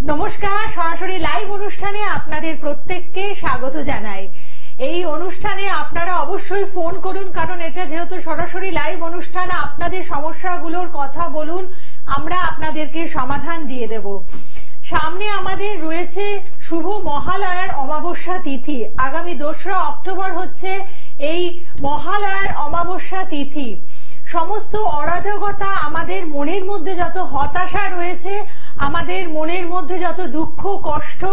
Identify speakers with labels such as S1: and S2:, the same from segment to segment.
S1: নমস্কার, সরাসরি লাইভ অনুষ্ঠানে আপনাদের প্রত্যেককে স্বাগত জানাই। এই অনুষ্ঠানে আপনারা অবশ্যই ফোন করুন, কারণ এটা যেহেতু সরাসরি লাইভ অনুষ্ঠান, আপনাদের সমস্যাগুলোর কথা বলুন, আমরা আপনাদেরকে সমাধান দিয়ে দেব। সামনে আমাদের রয়েছে শুভ মহালয়ার অমাবস্যা তিথি। আগামী 2রা অক্টোবর হচ্ছে এই মহালয়ার অমাবস্যা তিথি। সমস্ত অরাজকতা, আমাদের মনের মধ্যে যত হতাশা রয়েছে, আমাদের মনের মধ্যে যত দুঃখ কষ্ট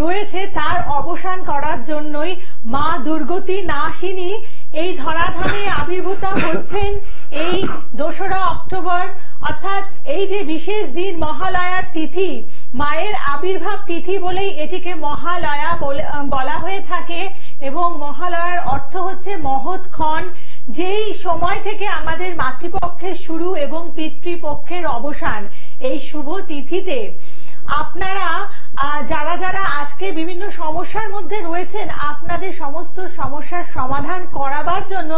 S1: রয়েছে, তার অবসান করার জন্যই মা দুর্গতি নাশিনী এই ধরাধামে আবির্ভূত হচ্ছেন এই 2রা অক্টোবর। অর্থাৎ এই যে বিশেষ দিন মহালয়ার তিথি, মায়ের আবির্ভাব তিথি বলেই এটিকে মহালয়া বলা হয়ে থাকে। এবং মহালয়ার অর্থ হচ্ছে মহৎক্ষণ, যেই সময় থেকে আমাদের মাতৃপক্ষের শুরু এবং পিতৃপক্ষের অবসান। এই শুভ তিথিতে আপনারা যারা যারা আজকে বিভিন্ন সমস্যার মধ্যে রয়েছেন, আপনাদের সমস্ত সমস্যার সমাধান করাবার জন্য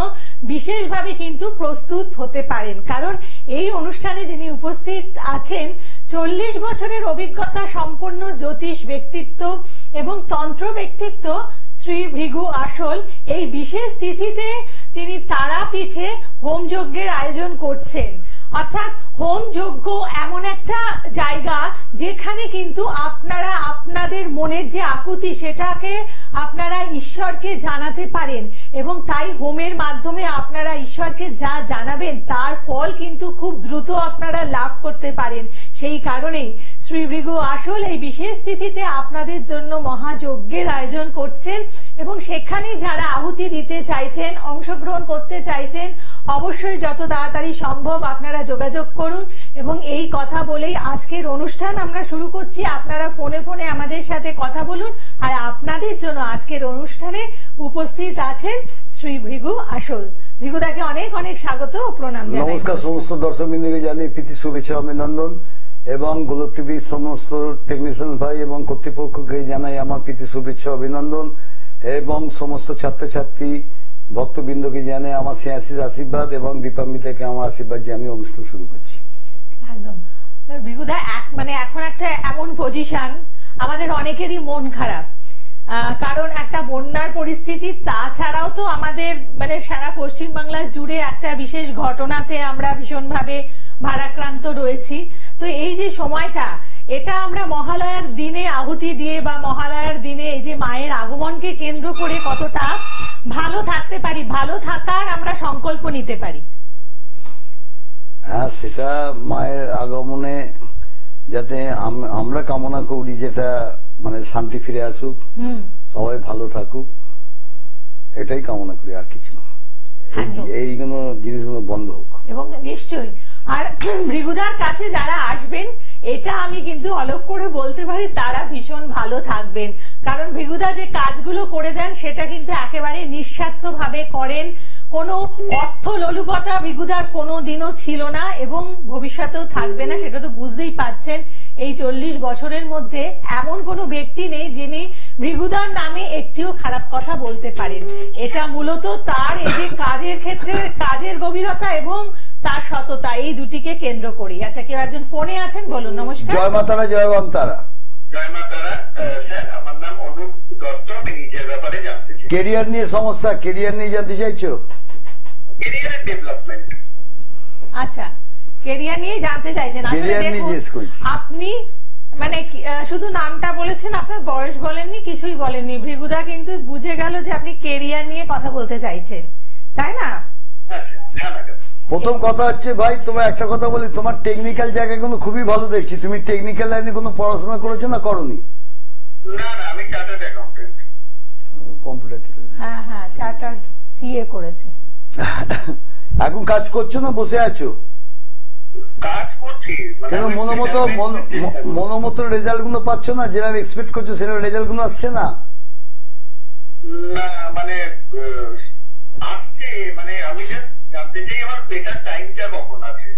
S1: বিশেষভাবে কিন্তু প্রস্তুত হতে পারেন। কারণ এই অনুষ্ঠানে যিনি উপস্থিত আছেন 40 বছরের অভিজ্ঞতা সম্পন্ন জ্যোতিষ ব্যক্তিত্ব এবং তন্ত্র ব্যক্তিত্ব শ্রী ভৃগু আসল। এই বিশেষ তিথিতে তিনি তারাপীঠে হোম যজ্ঞের আয়োজন করছেন। অর্থাৎ হোম যজ্ঞ এমন একটা জায়গা যেখানে কিন্তু আপনারা আপনাদের মনের যে আকুতি, সেটাকে আপনারা ঈশ্বরকে জানাতে পারেন, এবং তাই হোমের মাধ্যমে আপনারা ঈশ্বরকে যা জানাবেন তার ফল কিন্তু খুব দ্রুত আপনারা লাভ করতে পারেন। সেই কারণেই শ্রী ভৃগু আসল এই বিশেষ তিথিতে আপনাদের জন্য মহাযজ্ঞের আয়োজন করছেন, এবং সেখানে যারা আহুতি দিতে চাইছেন, অংশগ্রহণ করতে চাইছেন, অবশ্যই যত তাড়াতাড়ি সম্ভব আপনারা যোগাযোগ করুন। এবং এই কথা বলেই আজকের অনুষ্ঠান আমরা শুরু করছি। আপনারা ফোনে ফোনে আমাদের সাথে কথা বলুন, আর আপনাদের জন্য আজকের অনুষ্ঠানে উপস্থিত আছেন শ্রী ভৃগু আসল। ভৃগুদাকে অনেক অনেক স্বাগত ও প্রণাম জানাই।
S2: নমস্কার সমস্ত দর্শকবৃন্দকে জানাই প্রীতি শুভেচ্ছা অভিনন্দন, এবং গোলক টিভির সমস্ত টেকনিশিয়ান ভাই এবং কর্তৃপক্ষকে জানাই আমার প্রীতি শুভেচ্ছা অভিনন্দন, এবং সমস্ত ছাত্রছাত্রী ভক্তবৃন্দকে জানাই আমার শ্রেয়াশিস আশীর্বাদ, এবং দীপান্বিতাকে আমার আশীর্বাদ জানিয়ে অনুষ্ঠান শুরু করছি।
S1: একদম ভৃগুদা, মানে এখন একটা এমন পজিশন, আমাদের অনেকেরই মন খারাপ, কারণ একটা বন্যার পরিস্থিতি, তাছাড়াও তো আমাদের মানে সারা পশ্চিমবাংলা জুড়ে একটা বিশেষ ঘটনাতে আমরা ভীষণভাবে ভারাক্রান্ত রয়েছি। তো এই যে সময়টা, এটা আমরা মহালয়ার দিনে আহুতি দিয়ে বা মহালয়ার দিনে এই যে মায়ের আগমনকে কেন্দ্র করে কতটা ভালো থাকতে পারি, ভালো থাকার আমরা সংকল্প নিতে পারি।
S2: হ্যাঁ, সেটা মায়ের আগমনে যাতে আমরা কামনা করি, যেটা মানে শান্তি ফিরে আসুক, সবাই ভালো থাকুক, এটাই কামনা করি, আর কিছু না। এইগুলো জিনিসগুলো বন্ধ হোক। এবং
S1: নিশ্চয়ই, আর ভৃগুদার কাছে যারা আসবেন, এটা আমি কিন্তু অলক করে বলতে পারি, তারা ভীষণ ভালো থাকবেন। কারণ ভৃগুদা যে কাজগুলো করে দেন সেটা কিন্তু একেবারে নিঃস্বার্থ ভাবে করেন। কোনো অর্থ লোলুপতা ভৃগুদার কোনো দিনও ছিল না, এবং ভবিষ্যতেও থাকবে না, সেটা তো বুঝতেই পারছেন। এই 40 বছরের মধ্যে এমন কোনো ব্যক্তি নেই যিনি ভৃগুদার নামে একটিও খারাপ কথা বলতে পারেন। এটা মূলত তার এই যে কাজের ক্ষেত্রে কাজের গভীরতা এবং তার সততা, এই দুটিকে কেন্দ্র করি। আচ্ছা, কেউ একজন ফোনে আছেন, বলুন। নমস্কার।
S2: জয় মা তারা, জয় বাম তারা।
S3: জয় মা তারা। স্যার, আমার নাম অনুপ দত্ত, আমি নিজের ব্যাপারে জানতে চাই।
S2: কেরিয়ার নিয়ে সমস্যা, কেরিয়ার নিয়ে জানতে চাইছো?
S3: কেরিয়ারের ডেভেলপমেন্ট।
S1: আচ্ছা, কেরিয়ার নিয়ে জানতে চাইছেন। আসলে দেখুন, আপনি মানে শুধু নামটা বলেছেন, আপনার বয়স বলেননি, কিছুই বলেননি। ভৃগুদা কিন্তু বুঝে গেল যে আপনি কেরিয়ার নিয়ে কথা বলতে চাইছেন, তাই না?
S2: প্রথম কথা হচ্ছে ভাই, তোমার একটা কথা বলি, তোমার টেকনিক্যাল জায়গাগুলো খুবই ভালো দেখছি। তুমি টেকনিক্যাল লাইনে কোনো পড়াশোনা করেছো না করনি?
S3: না না, আমি চার্টার্ড অ্যাকাউন্টেন্ট।
S2: কম্পিউটার।
S1: হ্যাঁ হ্যাঁ, চার্টার্ড সিএ করেছে।
S2: এখন কাজ করছো না বসে আছো?
S3: কাজ করছি।
S2: কেন মনোমতো রেজাল্ট গুলো পাচ্ছ না? যেরকম এক্সপেক্ট করছো সেরকম রেজাল্ট গুলো আসছে না?
S3: না মানে আসছে, মানে আমি জানতে চাই আমার বেটার টাইমটা কখন আছে।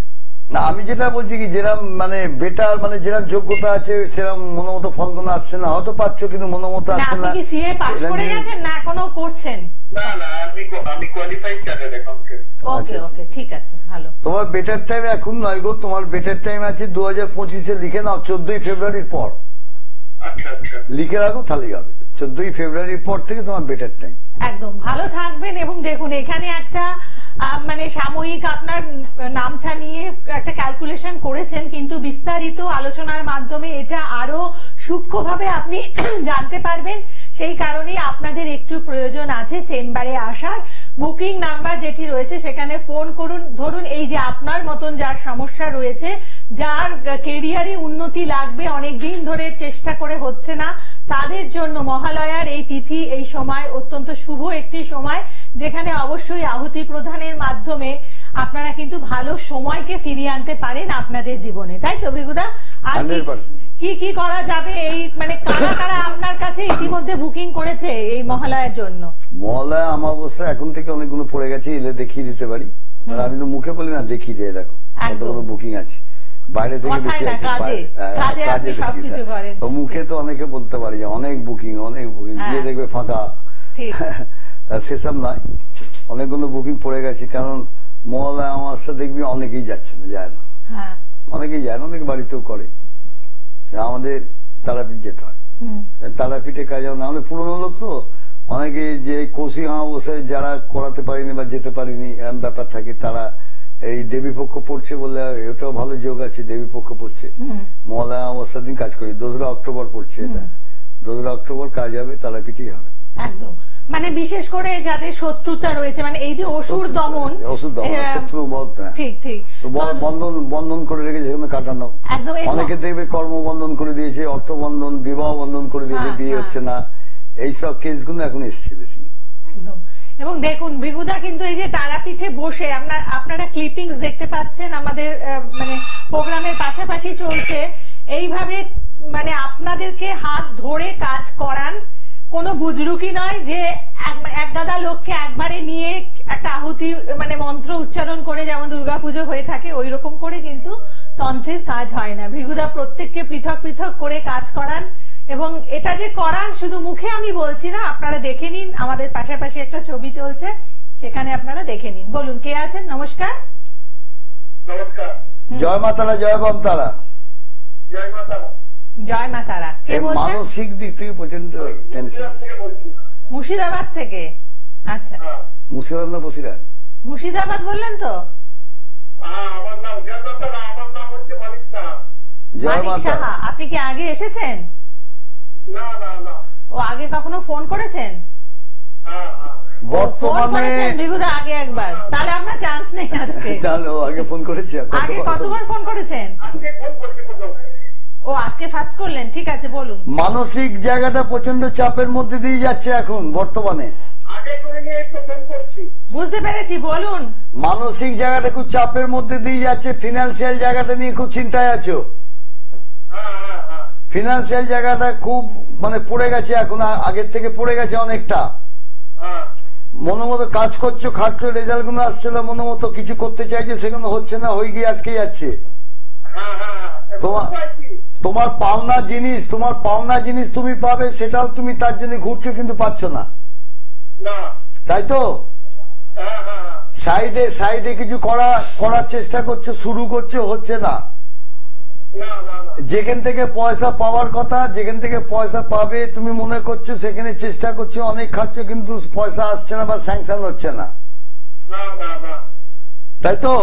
S2: না, আমি যেটা বলছি কি, যেরকম মানে বেটার মানে যেরকম যোগ্যতা আছে সেরকম মনোমতো ফলগুলো আসছে না। হয়তো পাচ্ছ কিন্তু মনোমতো আসছে না।
S1: আপনি কি সিএ পাস করে গেছেন না এখনো করছেন?
S3: না না, আমি কোয়ালিফাইড চার্টার্ড অ্যাকাউন্টেন্ট।
S1: ওকে ওকে, ঠিক আছে, ভালো।
S2: তোমার বেটার টাইম এখন নয় গো, তোমার বেটার টাইম আছে 2025-এ, লিখে নাও 14ই ফেব্রুয়ারির পর। লিখে রাখো তাহলেই হবে। 14ই ফেব্রুয়ারির পর থেকে তোমার বেটার টাইম।
S1: একদম ভালো থাকবেন। এবং দেখুন এখানে একটা মানে সাময়িক আপনার নামছা নিয়ে একটা ক্যালকুলেশন করেছেন, কিন্তু বিস্তারিত আলোচনার মাধ্যমে এটা আরো সূক্ষ্মভাবে আপনি জানতে পারবেন। সেই কারণেই আপনাদের একটু প্রয়োজন আছে চেম্বারে আসার। বুকিং নাম্বার যেটি রয়েছে সেখানে ফোন করুন। ধরুন এই যে আপনার মতন যার সমস্যা রয়েছে, যার কেরিয়ারে উন্নতি লাগবে, অনেকদিন ধরে চেষ্টা করে হচ্ছে না, তাদের জন্য মহালয়ার এই তিথি, এই সময় অত্যন্ত শুভ একটি সময়, যেখানে অবশ্যই আহুতি প্রদানের মাধ্যমে আপনারা কিন্তু ভালো সময়কে ফিরিয়ে আনতে পারেন আপনাদের জীবনে, তাই তো ভৃগুদা? আর
S2: 100%।
S1: কি কি করা যাবে, এই মানে কারা কারা আপনার কাছে ইতিমধ্যে বুকিং করেছে এই মহালয়ার জন্য?
S2: মহালয়া অমাবস্যা এখন থেকে অনেকগুলো পড়ে গেছে, এলে দেখিয়ে দিতে পারি। আর আমি তো মুখে বলি না, দেখিয়ে দিয়ে দেখো কতগুলো বুকিং আছে, বাইরে থেকে বেশি আছে, কাজে দেখি। মুখে তো অনেকে বলতে পারি যে অনেক বুকিং গিয়ে দেখবে ফাঁকা, সেসব নয়, অনেকগুলো বুকিং পড়ে গেছে। কারণ মহালয়া অমাবস্যা দেখবি অনেকেই যাচ্ছে না, যায় না, অনেকেই যায় না, অনেকে বাড়িতেও করে। আমাদের তারাপীঠ যেতে হয়, তারাপীঠে কাজ হয় না, আমাদের পুরোনো লোক তো, অনেকে যে কৌশি অমাবস্যায় যারা করাতে পারিনি বা যেতে পারিনি এরকম ব্যাপার থাকে, তারা এই দেবী পক্ষ পড়ছে বলে এটাও ভালো যোগ আছে, দেবী পক্ষ পড়ছে, মহালয়া অমাবস্যার দিন কাজ করি। 2রা অক্টোবর পড়ছে, এটা 2রা অক্টোবর কাজ হবে, তারাপীঠই হবে।
S1: একদম, মানে বিশেষ করে যাদের শত্রুতা রয়েছে, মানে এই যে অসুর দমন,
S2: শত্রু
S1: ঠিক ঠিক
S2: বন্ধন করে রেখেছে, সেখানে কাটানো। অনেকে দেখবে কর্মবন্ধন করে দিয়েছে, অর্থ বন্ধন, বিবাহ বন্ধন করে দিয়েছে, বিয়ে হচ্ছে না, এইসব কেসগুলো এখন এসছে বেশি।
S1: একদম। এবং দেখুন ভৃগুদা কিন্তু এই যে তারাপীঠে বসে আপনারা ক্লিপিংস দেখতে পাচ্ছেন, আমাদের মানে প্রোগ্রামের পাশাপাশি চলছে, এইভাবে মানে আপনাদেরকে হাত ধরে কাজ করান। কোনো বুজরুকি নয় যে এক গাদা লোককে একবারে নিয়ে একটা আহুতি মানে মন্ত্র উচ্চারণ করে যেমন দুর্গাপুজো হয়ে থাকে ওই রকম করে কিন্তু তন্ত্রের কাজ হয় না। ভৃগুদা প্রত্যেককে পৃথক পৃথক করে কাজ করান, এবং এটা যে করান শুধু মুখে আমি বলছি না, আপনারা দেখে নিন, আমাদের পাশাপাশি একটা ছবি চলছে, সেখানে আপনারা দেখে নিন। বলুন কে আছেন? নমস্কার।
S3: নমস্কার।
S2: জয় মা তারা, জয় বাম তারা।
S3: জয় মা তারা।
S1: জয় মা তারা। কে বলছেন?
S2: মানসিক দিক থেকে প্রচন্ড টেনশন।
S1: মুর্শিদাবাদ থেকে? আচ্ছা,
S2: মুর্শিদাবাদ না বসিরহাট?
S1: মুর্শিদাবাদ বললেন তো?
S3: আমার নাম জয় মা তারা, আমার নাম হচ্ছে মানিক সাহা।
S2: জয় মা তারা।
S1: আপনি কি আগে এসেছেন?
S3: না না না।
S1: ও আগে কখনো ফোন করেছেন?
S2: বর্তমানে
S1: ভৃগুদা আগে একবার, তাহলে আপনার চান্স নেই আজকে।
S2: জানো আগে ফোন করেছি,
S1: আগে কতবার ফোন করেছেন?
S3: আজকে ফোন করছি প্রথম।
S1: ও আজকে ফার্স্ট করলেন, ঠিক আছে বলুন।
S2: মানসিক জায়গাটা প্রচন্ড চাপের মধ্যে দিয়ে যাচ্ছে এখন বর্তমানে।
S3: আগে করে নিয়ে ফোন করছি।
S1: বুঝতে পেরেছি, বলুন।
S2: মানসিক জায়গাটা খুব চাপের মধ্যে দিয়ে যাচ্ছে, ফিনান্সিয়াল জায়গাটা নিয়ে খুব চিন্তায় আছো। ফিনান্সিয়াল জায়গাটা খুব মানে পড়ে গেছে এখন, আগের থেকে পড়ে গেছে অনেকটা। মনোমতো কাজ করছো, খাটছো, রেজাল্ট গুলো আসছে না, মনোমতো কিছু করতে চাইছো, সেগুলো হচ্ছে না, হয়ে গিয়ে আটকে যাচ্ছে। তোমার পাওনা জিনিস তুমি পাবে, সেটাও তুমি তার জন্য ঘুরছো কিন্তু পাচ্ছ না, তাই তো? সাইডে কিছু করার চেষ্টা করছো, শুরু করছো, হচ্ছে না। যেখান থেকে পয়সা পাওয়ার কথা, যেখান থেকে পয়সা পাবে তুমি মনে করছো, সেখানে চেষ্টা করছো, অনেক খাটছো, কিন্তু পয়সা আসছে না বা স্যাংশন হচ্ছে না, তাই তো?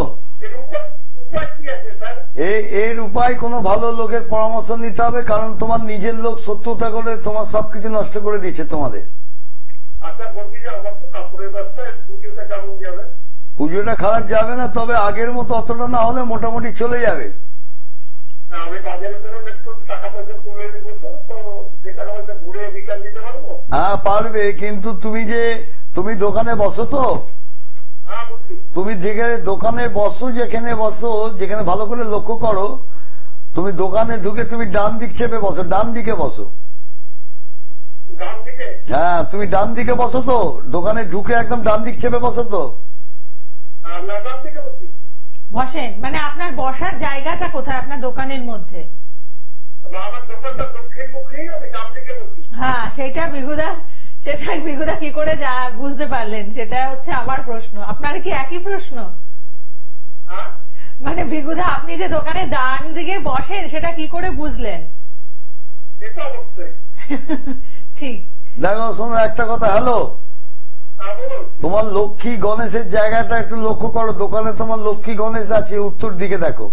S2: এর উপায় কোনো ভালো লোকের পরামর্শ নিতে হবে, কারণ তোমার নিজের লোক শত্রুতা করে তোমার সবকিছু নষ্ট করে দিচ্ছে তোমাদের। পুজোটা খারাপ যাবে না, তবে আগের মতো অতটা না হলে মোটামুটি চলে যাবে। হ্যাঁ পারবে, কিন্তু তুমি দোকানে বসো তো, তুমি দোকানে বসো, যেখানে ভালো করে লক্ষ্য করো, তুমি দোকানে ঢুকে তুমি ডান দিক চেপে বসো, ডান দিকে বসো। হ্যাঁ তুমি ডান দিকে বসো তো, দোকানে ঢুকে একদম ডান দিক চেপে বসো তো।
S1: বসেন মানে আপনার বসার জায়গাটা কোথায় আপনার দোকানের মধ্যে? হ্যাঁ সেটা ভৃগুদা কি করে বুঝতে পারলেন, সেটা হচ্ছে আমার প্রশ্ন। আপনার কি একই প্রশ্ন? মানে ভৃগুদা আপনি যে দোকানে ডান দিকে বসেন সেটা কি করে বুঝলেন? ঠিক।
S2: দেখো শোনো একটা কথা, হ্যালো, তোমার লক্ষ্মী গণেশের জায়গাটা একটু লক্ষ্য করো, দোকানে তোমার লক্ষ্মী গণেশ আছে উত্তর দিকে, দেখো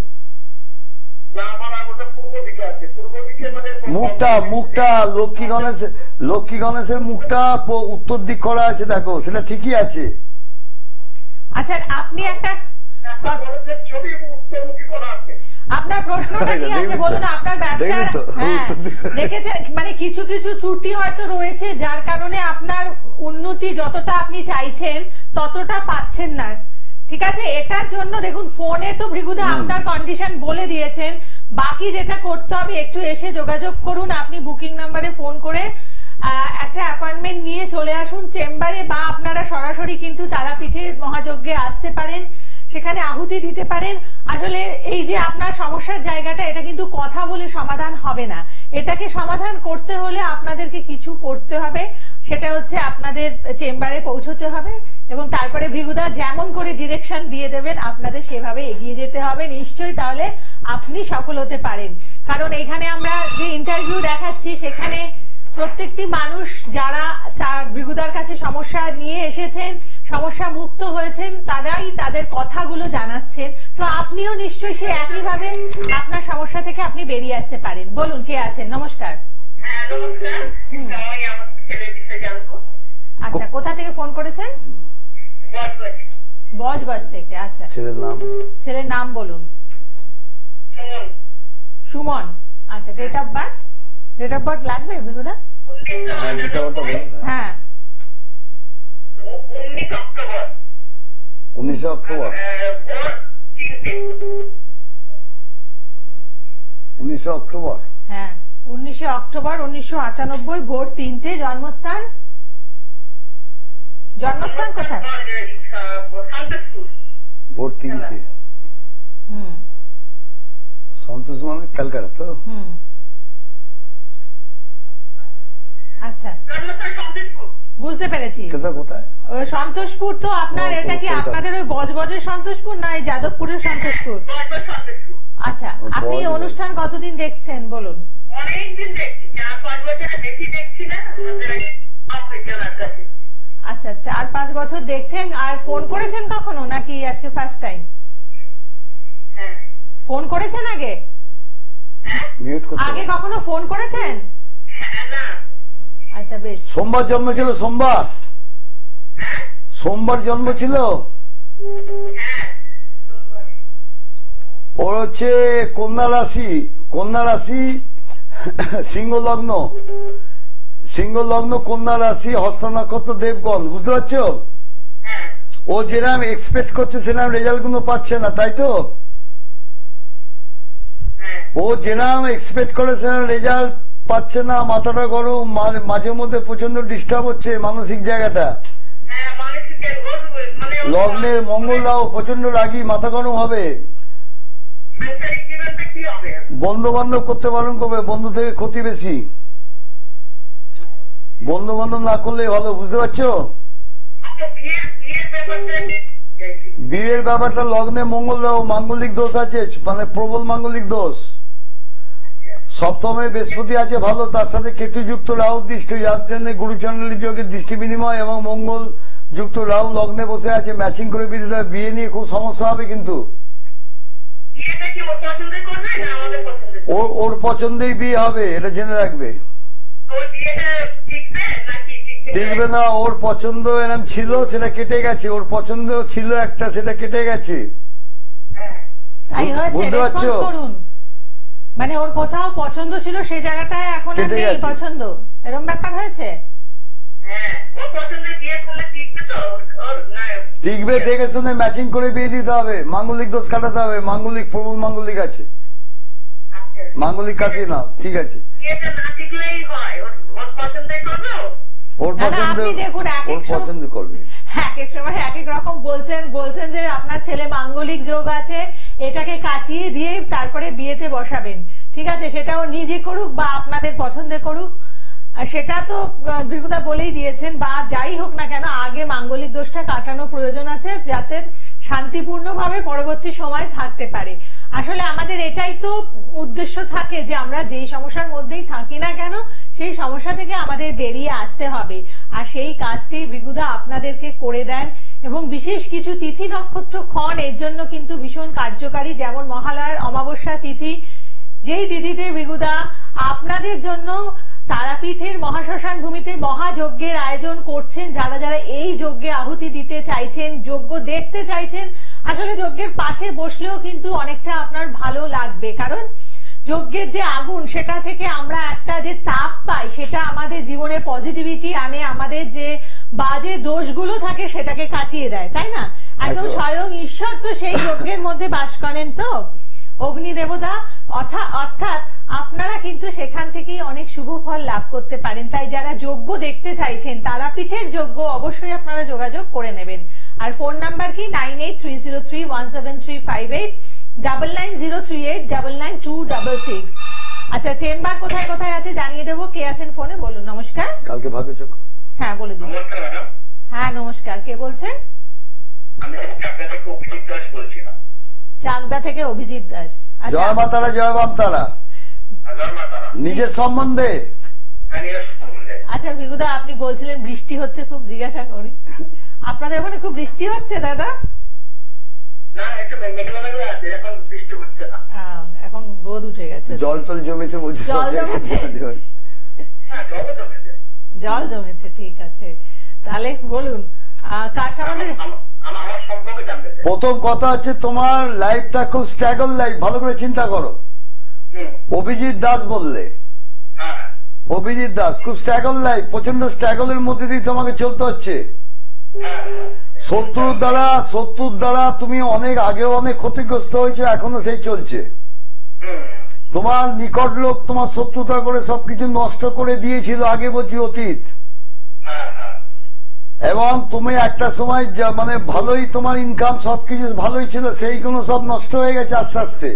S3: না আমার ওটা পূর্ব দিকে আছে, পূর্ব দিকে মানে
S2: মুখটা লক্ষ্মী গণেশের মুখটা উত্তর দিক করা আছে, দেখো সেটা ঠিকই আছে।
S1: আচ্ছা আপনি একটা
S3: ছবি উত্তরমুখী করা আছে।
S1: আপনার প্রশ্নটা কি আছে বলুন, আপনার ব্যবসার দেখেছেন মানে কিছু কিছু ত্রুটি হয়তো রয়েছে যার কারণে আপনার উন্নতি যতটা আপনি চাইছেন ততটা পাচ্ছেন না, ঠিক আছে? এটার জন্য দেখুন ফোনে তো ভৃগুদা আপনার কন্ডিশন বলে দিয়েছেন, বাকি যেটা করতে হবে একটু এসে যোগাযোগ করুন, আপনি বুকিং নাম্বারে ফোন করে একটা অ্যাপয়েন্টমেন্ট নিয়ে চলে আসুন চেম্বারে, বা আপনারা সরাসরি কিন্তু তারাপীঠের মহাযজ্ঞে আসতে পারেন, সেখানে আহুতি দিতে পারেন। আসলে এই যে আপনার সমস্যার জায়গাটা, এটা কিন্তু কথা বলে সমাধান হবে না, এটাকে সমাধান করতে হলে আপনাদেরকে কিছু করতে হবে, সেটা হচ্ছে আপনাদের চেম্বারে পৌঁছতে হবে এবং তারপরে ভৃগুদা যেমন করে ডিরেকশন দিয়ে দেবেন আপনাদের সেভাবে এগিয়ে যেতে হবে নিশ্চয়ই, তাহলে আপনি সফল হতে পারেন। কারণ এখানে আমরা যে ইন্টারভিউ দেখাচ্ছি সেখানে প্রত্যেকটি মানুষ যারা তার ভৃগুদার কাছে সমস্যা নিয়ে এসেছেন, সমস্যা মুক্ত হয়েছেন, তারাই তাদের কথাগুলো জানাচ্ছেন, তো আপনিও নিশ্চয়ই সে একইভাবে আপনার সমস্যা থেকে আপনি বেরিয়ে আসতে পারেন। বলুন কে আছেন? নমস্কার।
S3: হ্যাঁ নমস্কার, আমি আমার ছেলের বিষয়ে জানবো।
S1: আচ্ছা কোথা থেকে ফোন করেছেন? বজবজ থেকে। আচ্ছা ছেলের নাম বলুন। সুমন। আচ্ছা date of birth? Date of birth লাগবে ভৃগুদা? হ্যাঁ
S2: 19 অক্টোবর 19 অক্টোবর।
S1: হ্যাঁ 19 অক্টোবর 1998 ভোর 3টে। জন্মস্থান? জন্মস্থান কোথায়?
S2: ভোর 3টে। সন্তোষ মানে ক্যালকাটা তো?
S1: আচ্ছা বুঝতে পেরেছি।
S2: কোথায়?
S1: ওই সন্তোষপুর তো আপনার, এটা কি আপনাদের ওই বজবজের সন্তোষপুর না এই যাদবপুরের সন্তোষপুর? আচ্ছা আপনি অনুষ্ঠান কতদিন দেখছেন বলুন?
S3: অনেকদিন দেখছি, 4-5 বছর বেশি দেখছি না।
S1: আচ্ছা 4-5 বছর দেখছেন। আর ফোন করেছেন কখনো নাকি আজকে ফার্স্ট টাইম? ফোন করেছেন আগে? আগে কখনো ফোন করেছেন? আচ্ছা বেশ।
S2: সোমবার জন্ম ছিল? সোমবার জন্ম ছিল ওর, হচ্ছে কন্যা রাশি সিংহ লগ্ন কন্যা রাশি, হস্ত নক্ষত্র, দেবগণ। বুঝতে পারছো? ও যেরকম এক্সপেক্ট করছে সেরকম রেজাল্ট গুলো পাচ্ছে না, তাই তো? ও যেরকম এক্সপেক্ট করে সেরকম রেজাল্ট পাচ্ছে না, মাথাটা গরম, মাঝে মধ্যে প্রচন্ড ডিস্টার্ব হচ্ছে মানসিক জায়গাটা। লগ্নের মঙ্গল রাও প্রচন্ড রাগী, মাথা গরম হবে। বন্ধু বান্ধব করতে বারণ করবে, বন্ধু থেকে ক্ষতি বেশি, বন্ধু বান্ধব না করলে ভালো। বুঝতে পারছো? বিয়ের ব্যাপারটা লগ্নে মঙ্গল রাও মাঙ্গলিক দোষ আছে, মানে প্রবল মাঙ্গলিক দোষ। সপ্তমে বৃহস্পতি আছে ভালো, তার সাথে কেতু যুক্ত রাহু দৃষ্টি, যার জন্য গুরুচন্ডলী যোগের দৃষ্টি বিনিময় এবং মঙ্গল যুক্ত রাহু লগ্নে বসে আছে, ম্যাচিং করে বিয়ে নিয়ে খুব সমস্যা হবে। কিন্তু ওর পছন্দেই বিয়ে হবে, এটা জেনে রাখবে। টিকবে না, ওর পছন্দ এরকম ছিল সেটা কেটে গেছে, ওর পছন্দ ছিল একটা সেটা কেটে গেছে। বুঝতে পারছো?
S1: মানে ওর কোথাও পছন্দ ছিল সেই জায়গাটায় এখন আর নেই পছন্দ, এরকম ব্যাপার হয়েছে।
S2: টিকবে, দেখে শুনে ম্যাচিং করে বিয়ে দিতে হবে, মাঙ্গলিক দোষ কাটাতে হবে। মাঙ্গলিক প্রবল মাঙ্গলিক আছে, মাঙ্গলিক কাটিয়ে নাও। ঠিক আছে, ওর পছন্দ করবে।
S1: এক এক সময় এক এক রকম বলছেন যে আপনার ছেলে মাঙ্গলিক যোগ আছে, এটাকে কাটিয়ে দিয়ে তারপরে বিয়েতে বসাবেন। ঠিক আছে, সেটা ও নিজে করুক বা আপনাদের পছন্দে করুক, সেটা তো ভৃগুদা বলেই দিয়েছেন। বা যাই হোক না কেন, আগে মাঙ্গলিক দোষটা কাটানো প্রয়োজন আছে যাতে শান্তিপূর্ণভাবে পরবর্তী সময় থাকতে পারে। আসলে আমাদের এটাই তো উদ্দেশ্য থাকে যে আমরা যেই সমস্যার মধ্যেই থাকি না কেন সেই সমস্যা থেকে আমাদের বেরিয়ে আসতে হবে, আর সেই কাজটি ভৃগুদা আপনাদেরকে করে দেন। এবং বিশেষ কিছু তিথি নক্ষত্র ক্ষণ এর জন্য কিন্তু ভীষণ কার্যকারী, যেমন মহালয়ার অমাবস্যা তিথি, যেই তিথিতে ভৃগুদা আপনাদের জন্য তারাপীঠের মহাশ্মশান ভূমিতে মহাযজ্ঞের আয়োজন করছেন। যারা যারা এই যজ্ঞে আহুতি দিতে চাইছেন, যজ্ঞ দেখতে চাইছেন, আসলে যজ্ঞের পাশে বসলেও কিন্তু অনেকটা আপনার ভালো লাগবে, কারণ যজ্ঞের যে আগুন সেটা থেকে আমরা একটা যে তাপ পাই সেটা আমাদের জীবনে পজিটিভিটি আনে, আমাদের যে বাজে দোষগুলো থাকে সেটাকে কাটিয়ে দেয়, তাই না? একদম স্বয়ং ঈশ্বর তো সেই যজ্ঞের মধ্যে বাস করেন, তো অগ্নি দেবতা, অর্থাৎ আপনারা কিন্তু সেখান থেকেই অনেক শুভ ফল লাভ করতে পারেন। তাই যারা যজ্ঞ দেখতে চাইছেন, তারাপীঠের যজ্ঞ, অবশ্যই আপনারা যোগাযোগ করে নেবেন। আর ফোন নাম্বার কি 9830317358, 9903899266। আচ্ছা, চেম্বার কোথায় কোথায় আছে জানিয়ে দেবো। কে আছেন ফোনে, বলুন। নমস্কার।
S2: কালকে ভাগ্য চক্র।
S1: হ্যাঁ, বলে দিন। হ্যাঁ, নমস্কার। কে বলছেন?
S3: আমি চাকদা থেকে অভিজিৎ দাস বলছিলাম।
S1: চাকদা থেকে অভিজিৎ দাস।
S2: জয় মা তারা, জয় বাম তারা। নিজের সম্বন্ধে।
S1: আচ্ছা ভৃগুদা, আপনি বলছিলেন বৃষ্টি হচ্ছে খুব, জিজ্ঞাসা করি আপনাদের ওখানে খুব বৃষ্টি হচ্ছে দাদা?
S3: না, একটু মেঘলা মেঘলা আছে, এখন বৃষ্টি হচ্ছে না।
S1: এখন রোদ উঠে গেছে।
S2: জল টল জমেছে বলছি।
S1: জল জমেছে, জল জমেছে, ঠিক আছে। তাহলে বলুন কার সম্বন্ধে?
S3: আমার সম্পর্কে জানতে চাই।
S2: প্রথম কথা হচ্ছে তোমার লাইফটা খুব স্ট্রাগল লাইফ, ভালো করে চিন্তা করো। অভিজিৎ দাস বললে, অভিজিৎ দাস, খুব স্ট্রাগল লাইফ, প্রচন্ড স্ট্রাগলের মধ্যে দিয়ে তোমাকে চলতে হচ্ছে। শত্রুর দ্বারা তুমি অনেক আগেও অনেক ক্ষতিগ্রস্ত হয়েছে, এখনো সেই চলছে। তোমার নিকট লোক তোমার শত্রুতা করে সবকিছু নষ্ট করে দিয়েছিল, আগে বলছি অতীত। এবং তুমি একটা সময় মানে ভালোই তোমার ইনকাম সবকিছু ভালোই ছিল, সেইগুলো সব নষ্ট হয়ে গেছে আস্তে আস্তে।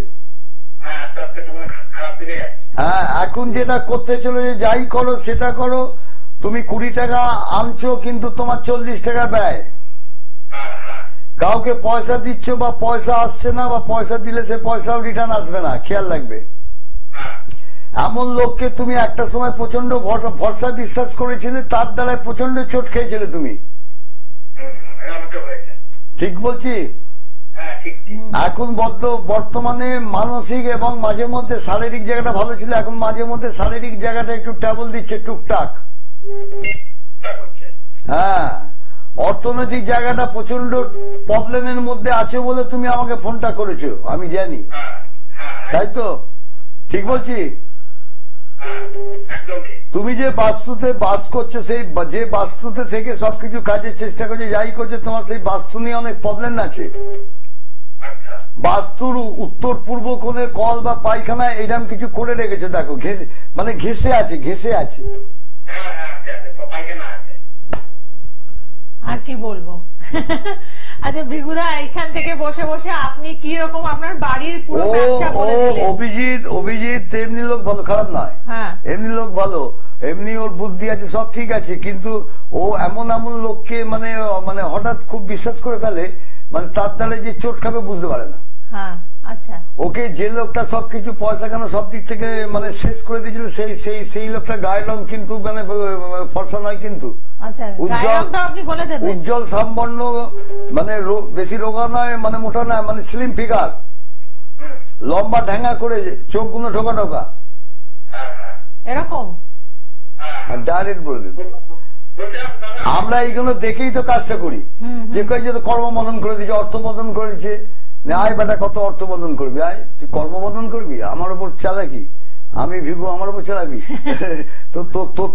S2: হ্যাঁ, এখন যেটা করতে চলেছে, যাই করো সেটা করো, তুমি 20 টাকা আনছো কিন্তু তোমার 40 টাকা ব্যয়। কাউকে পয়সা দিচ্ছ বা পয়সা আসছে না, বা পয়সা দিলে সে পয়সাও রিটার্ন আসবে না, খেয়াল রাখবে। এমন লোককে তুমি একটা সময় প্রচন্ড ভরসা বিশ্বাস করেছিলে, তার দ্বারা প্রচন্ড চোট খেয়েছিলে তুমি। ঠিক বলছি? এখন বর্তমানে মানসিক এবং মাঝে মধ্যে শারীরিক জায়গাটা ভালো ছিল, এখন মাঝে মধ্যে শারীরিক জায়গাটা একটু ট্রাবল দিচ্ছে টুকটাক। হ্যাঁ, অর্থনৈতিক জায়গাটা প্রচন্ড প্রবলেমের মধ্যে আছে বলে তুমি আমাকে ফোনটা করেছো, আমি জানি, তাই তো? ঠিক বলছি? তুমি যে বাস্তুতে বাস করছো, সেই যে বাস্তুতে থেকে সবকিছু কাজের চেষ্টা করছো, যাই করছো, তোমার সেই বাস্তু নিয়ে অনেক প্রবলেম আছে। বাস্তুর উত্তর পূর্ব কোণে কল বা পায়খানা এরকম কিছু করে রেখেছো, দেখো মানে ঘেঁষে আছে।
S1: আর কি বলবো। আচ্ছা ভৃগুদা, এখান থেকে বসে বসে আপনি কি রকম আপনার বাড়ির পুরো ব্যবসা করে দিলেন।
S2: অভিজিৎ এমনি লোক ভালো, খারাপ নয়, এমনি লোক ভালো, এমনি ওর বুদ্ধি আছে, সব ঠিক আছে, কিন্তু ও এমন লোককে মানে হঠাৎ খুব বিশ্বাস করে ফেলে, মানে তার দ্বারা যে চোট খাবে বুঝতে পারে না। আচ্ছা, ওকে যে লোকটা সবকিছু পয়সা কেন সব দিক থেকে মানে শেষ করে দিয়েছিল, সেই লোকটা গায়ের রং কিন্তু মানে ফর্সা নয়, কিন্তু উজ্জ্বল সম্পন্ন, মানে বেশি রোগা নয়, মানে মোটা নয়, মানে স্লিম ফিগার, লম্বা ঢ্যাঙ্গা করে, চোখগুলো ঢোকা ঢোকা
S1: এরকম।
S2: ডাইরেক্ট বলে দিন, আমরা এইগুলো দেখেই তো কাজটা করি। যে কয়েক কর্মবন্ধন করে দিচ্ছে, অর্থবন্ধন করে দিচ্ছে, আয় বেটা কত অর্থবন্ধন করবি, আয় তুই কর্মবন্ধন করবি, আমার উপর চালাকি, আমি ভিগু আমার উপর চালাবি।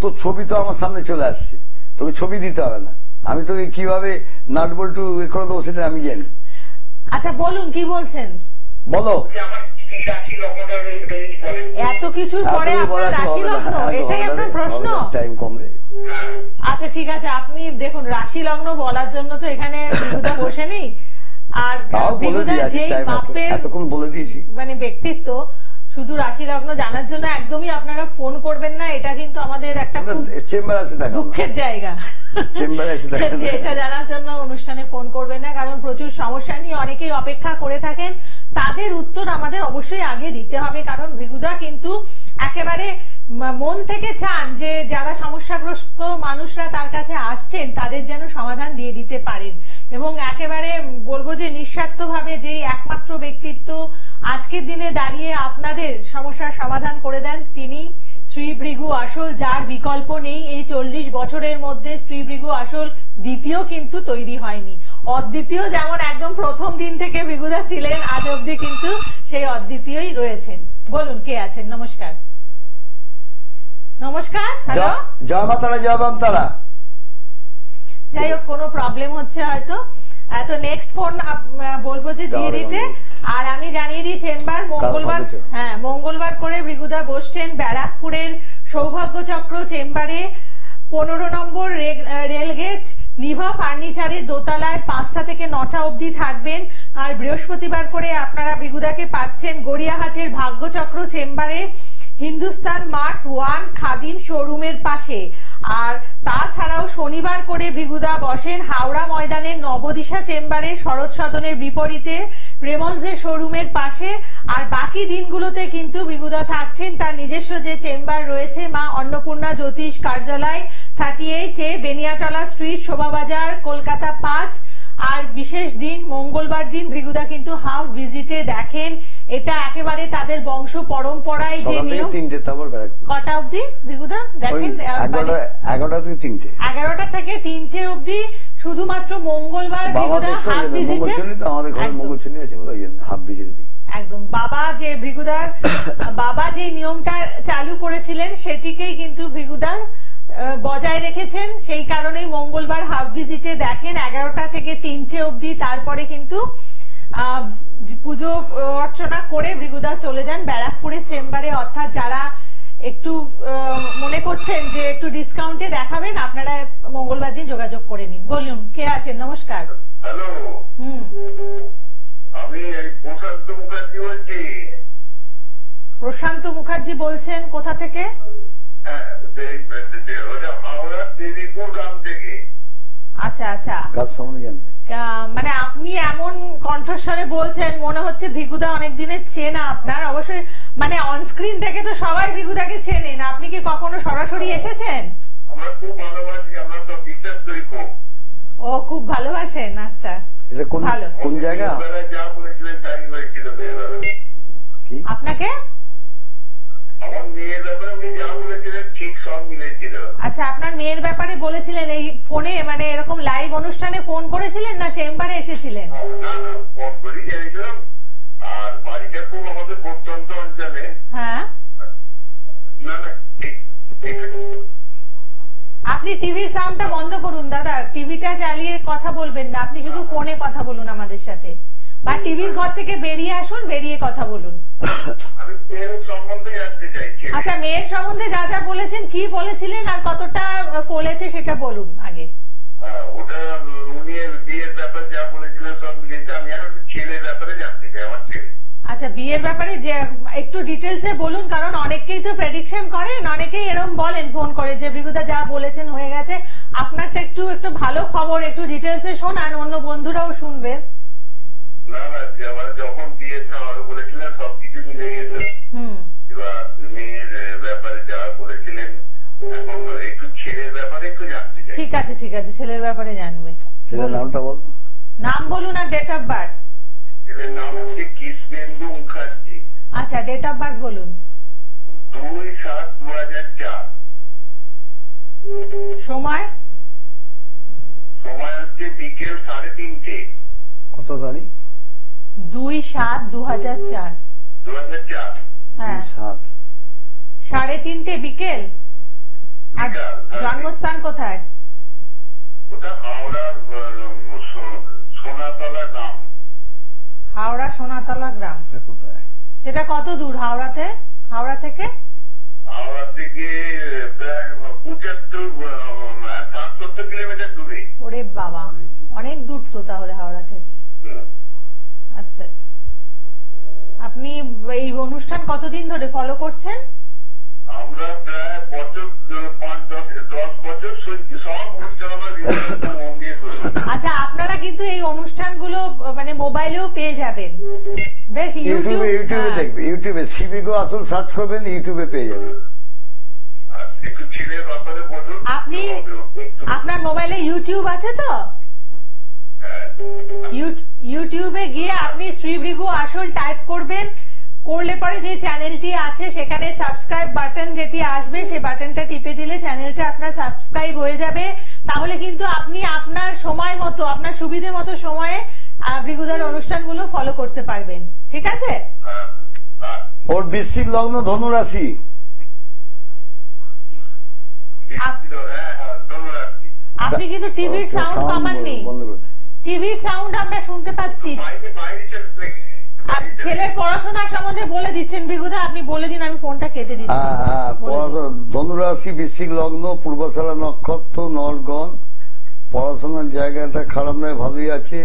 S2: তোর ছবি তো আমার সামনে চলে আসছে, তোকে ছবি দিতে হবে না, আমি তোকে কিভাবে নাট বল্টু করে দেবো সেটা আমি জানি।
S1: আচ্ছা বলুন, কি বলছেন
S2: বলো।
S1: এত কিছুর পরে আপনার রাশি লগ্ন, এটাই আপনার প্রশ্ন?
S2: টাইম কম রে।
S1: আচ্ছা ঠিক আছে, আপনি দেখুন, রাশি লগ্ন বলার জন্য তো এখানে ভৃগুদা বসে নেই, আর ভৃগুদা যেই মাপের
S2: এতক্ষণ বলে দিয়েছি
S1: মানে ব্যক্তিত্ব, শুধু রাশি লগ্ন জানার জন্য একদমই আপনারা ফোন করবেন না, এটা কিন্তু আমাদের একটা
S2: চেম্বার আছে,
S1: দুঃখের জায়গা। এটা জানার জন্য অনুষ্ঠানে ফোন করবেন না, কারণ প্রচুর সমস্যা নিয়ে অনেকেই অপেক্ষা করে থাকেন, তাদের উত্তর আমাদের অবশ্যই আগে দিতে হবে, কারণ ভৃগুদা কিন্তু একেবারে মন থেকে চান যে যারা সমস্যাগ্রস্ত মানুষরা তার কাছে আসছেন তাদের যেন সমাধান দিয়ে দিতে পারেন, এবং একেবারে বলবো যে নিঃস্বার্থভাবে যে একমাত্র ব্যক্তিত্ব আজকের দিনে দাঁড়িয়ে আপনাদের সমস্যার সমাধান করে দেন তিনি শ্রী ভৃগু আসল, যার বিকল্প নেই। এই 40 বছরের মধ্যে শ্রী ভৃগু আসল দ্বিতীয় কিন্তু তৈরি হয়নি। অদ্বিতীয় যেমন একদম প্রথম দিন থেকে ভৃগুদা ছিলেন, আজ অব্দি কিন্তু সেই অদ্বিতীয়ই রয়েছেন। বলুন কে আছেন? নমস্কার। নমস্কার। হ্যালো,
S2: জয় মা তারা, জয় বাম তারা।
S1: যাই হোক, কোনো প্রবলেম হচ্ছে হয়তো, তো নেক্সট ফোন বলবো যে দিয়ে দিতে। আর আমি জানিয়ে দিই চেম্বার মঙ্গলবার, হ্যাঁ মঙ্গলবার করে ভৃগুদা বসছেন ব্যারাকপুরের সৌভাগ্য চক্র চেম্বারে, 15 নম্বর রেলগেট, নিভা ফার্নিচারের দোতলায় 5টা থেকে 9টা অবধি থাকবেন। আর বৃহস্পতিবার করে আপনারা ভৃগুদাকে পাচ্ছেন গড়িয়াহাটের ভাগ্যচক্র চেম্বারে, হিন্দুস্তান মার্ট 1 খাদিম শোরুমের পাশে। আর তাছাড়াও শনিবার করে ভৃগুদা বসেন হাওড়া ময়দানের নবদিশা চেম্বারে, শরৎ সদনের বিপরীতে রেমন্ডসের শোরুমের পাশে। আর বাকি দিনগুলোতে কিন্তু ভৃগুদা থাকছেন তার নিজস্ব যে চেম্বার রয়েছে মা অন্নপূর্ণা জ্যোতিষ কার্যালয়, 38 বেনিয়াটলা স্ট্রিট, শোভাবাজার, কলকাতা 5। আর বিশেষ দিন মঙ্গলবার দিন ভৃগুদা কিন্তু হাফ ভিজিটে দেখেন। এটা একেবারে তাদের বংশ পরম্পরায় যে নিয়ম। কটা অবধি ভৃগুদা দেখেন?
S2: 11টা থেকে 3টে।
S1: 11টা থেকে 3টে অবধি শুধুমাত্র মঙ্গলবার ভৃগুদা হাফ ভিজিটে।
S2: আমাদের ঘরে মঙ্গলচন্ডী আছে, ওই জন্য হাফ ভিজিটে দিই।
S1: একদম বাবা যে ভৃগুদার বাবা যে নিয়মটা চালু করেছিলেন সেটিকেই কিন্তু ভৃগুদা বজায় রেখেছেন, সেই কারণেই মঙ্গলবার হাফ ভিজিটে দেখেন 11টা থেকে 3টে অবধি। তারপরে কিন্তু পুজো অর্চনা করে ভৃগুদা চলে যান ব্যারাকপুরের চেম্বারে। অর্থাৎ যারা একটু মনে করছেন যে একটু ডিসকাউন্টে দেখাবেন, আপনারা মঙ্গলবার দিন যোগাযোগ করে নিন। বলুন কে আছেন? নমস্কার।
S3: হ্যালো, আমি প্রশান্ত মুখার্জি বলছি।
S1: প্রশান্ত মুখার্জি বলছেন কোথা থেকে? আচ্ছা আচ্ছা,
S2: কাজ সম্বন্ধে জানবে।
S1: মানে আপনি এমন কণ্ঠস্বরে বলছেন মনে হচ্ছে ভৃগুদা অনেক দিনের চেনা আপনার। অবশ্যই মানে অনস্ক্রিন থেকে তো সবাই ভৃগুদাকে চেনেন, আপনি কি কখনো সরাসরি এসেছেন?
S3: আমরা খুব ভালোবাসি, আমরা তো বিশ্বাস করি খুব।
S1: ও খুব ভালোবাসেন, আচ্ছা।
S2: এটা কোন জায়গা?
S3: যা বলেছিলেন তাই হয়েছিল।
S1: আপনাকে
S3: আমার মেয়ের ব্যাপারে উনি যা বলেছিলেন ঠিক সব মিলেছিল।
S1: আচ্ছা, আপনার মেয়ের ব্যাপারে বলেছিলেন এই ফোনে, মানে এরকম লাইভ অনুষ্ঠানে ফোন করেছিলেন না চেম্বারে এসেছিলেন?
S3: না না, ফোন করি জানিয়েছিলাম। আর বাড়িটা খুব আমাদের প্রত্যন্ত অঞ্চলে।
S1: হ্যাঁ,
S3: না না,
S1: আপনি টিভির সাউন্ডটা বন্ধ করুন দাদা, টিভিটা চালিয়ে কথা বলবেন না, আপনি শুধু ফোনে কথা বলুন আমাদের সাথে, বা টিভির ঘর থেকে বেরিয়ে আসুন, বেরিয়ে কথা বলুন।
S3: আমি মেয়ের সম্বন্ধে জানতে চাইছি।
S1: আচ্ছা, মেয়ের সম্বন্ধে যা যা বলেছেন, কি বলেছিলেন আর কতটা ফলেছে সেটা বলুন আগে।
S3: ওটা উনি বিয়ের ব্যাপারে যা বলেছিলেন সব মিলেছে। আমি আর ছেলের ব্যাপারে জানতে চাই, আমার ছেলে।
S1: আচ্ছা, বিয়ের ব্যাপারে যে একটু ডিটেলসে বলুন, কারণ অনেকেই তো প্রেডিকশন করেন, অনেকেই এরকম বলেন ফোন করে যে ভৃগুদা যা বলেছেন হয়ে গেছে। আপনারটা একটু ভালো খবর একটু ডিটেলসে শোনান, অন্য বন্ধুরাও শুনবে।
S3: না না, যখন বিয়েটা আরো বলেছিলেন সবকিছু মিলে গেছে। এবার মেয়ের ব্যাপারে যা বলেছিলেন, এখন একটু ছেলের ব্যাপারে একটু জানতে চাই।
S1: ঠিক আছে ঠিক আছে, ছেলের ব্যাপারে জানবে।
S2: ছেলের নামটা বল।
S1: নাম বলুন আর ডেট অফ বার্থ।
S3: ছেলের নাম হচ্ছে কৃষ্ণেন্দু মুখার্জি।
S1: আচ্ছা, ডেট অফ বার্থ বলুন।
S3: 2/7/2004।
S1: সময়?
S3: সময় হচ্ছে বিকেল 3:30।
S2: কত তারিখ?
S1: 2/7/2004।
S3: 2004।
S1: হ্যাঁ,
S2: 7
S1: 3:30 বিকেল। আর জন্মস্থান কোথায়?
S3: ওটা হাওড়ার সোনাতলা গ্রাম।
S1: হাওড়া সোনাতলা গ্রাম।
S2: কোথায়
S1: সেটা কত দূর হাওড়া থেকে?
S3: হাওড়া থেকে প্রায় 75-70 কিলোমিটার দূরে।
S1: ওরে বাবা, অনেক দূর তো তাহলে হাওড়া থেকে। আচ্ছা, আপনি এই অনুষ্ঠান কতদিন ধরে ফলো করছেন?
S3: আমরা প্রায় 10 বছর সব অনুষ্ঠান আমরা মন দিয়ে করি।
S1: আচ্ছা, আপনারা কিন্তু এই অনুষ্ঠানগুলো মানে মোবাইলেও পেয়ে যাবেন। বেশ,
S2: ইউটিউবে দেখবে, ইউটিউবে শ্রী ভৃগু আসল সার্চ করবেন, ইউটিউবে পেয়ে যাবেন।
S3: ছেলের ব্যাপারে বলুন।
S1: আপনি আপনার মোবাইলে ইউটিউব আছে তো?
S3: হ্যাঁ,
S1: ইউটিউবে গিয়ে আপনি শ্রীভৃগু আসল টাইপ করবেন, করলে পরে যে চ্যানেলটি আছে সেখানে সাবস্ক্রাইব বাটন যেটি আসবে সেই বাটনটা টিপে দিলে চ্যানেলটা আপনার সাবস্ক্রাইব হয়ে যাবে। তাহলে কিন্তু আপনি আপনার সময় মতো, আপনার সুবিধে মতো সময়ে ভৃগুদার অনুষ্ঠানগুলো ফলো করতে পারবেন। ঠিক আছে?
S3: হ্যাঁ, হ্যাঁ।
S2: ওর বৃশ্চিক লগ্ন ধনুরাশি।
S3: হ্যাঁ, হ্যাঁ, ধন্যবাদ।
S1: আপনি কিন্তু টিভির সাউন্ড কমাননি।
S2: বন্ধ করে দে।
S1: টিভির সাউন্ড আমরা শুনতে পাচ্ছি।
S3: বাইরে চলে
S1: ছেলের পড়াশোনা সম্বন্ধে বলে দিচ্ছেন ভৃগুদা, আপনি বলে দিন, আমি ফোনটা কেটে দিচ্ছি।
S2: ধনুরাশি, বৃশ্চিক লগ্ন, পূর্বশালা নক্ষত্র, নরগণ। পড়াশোনার জায়গাটা খারাপ নয়, ভালোই আছে।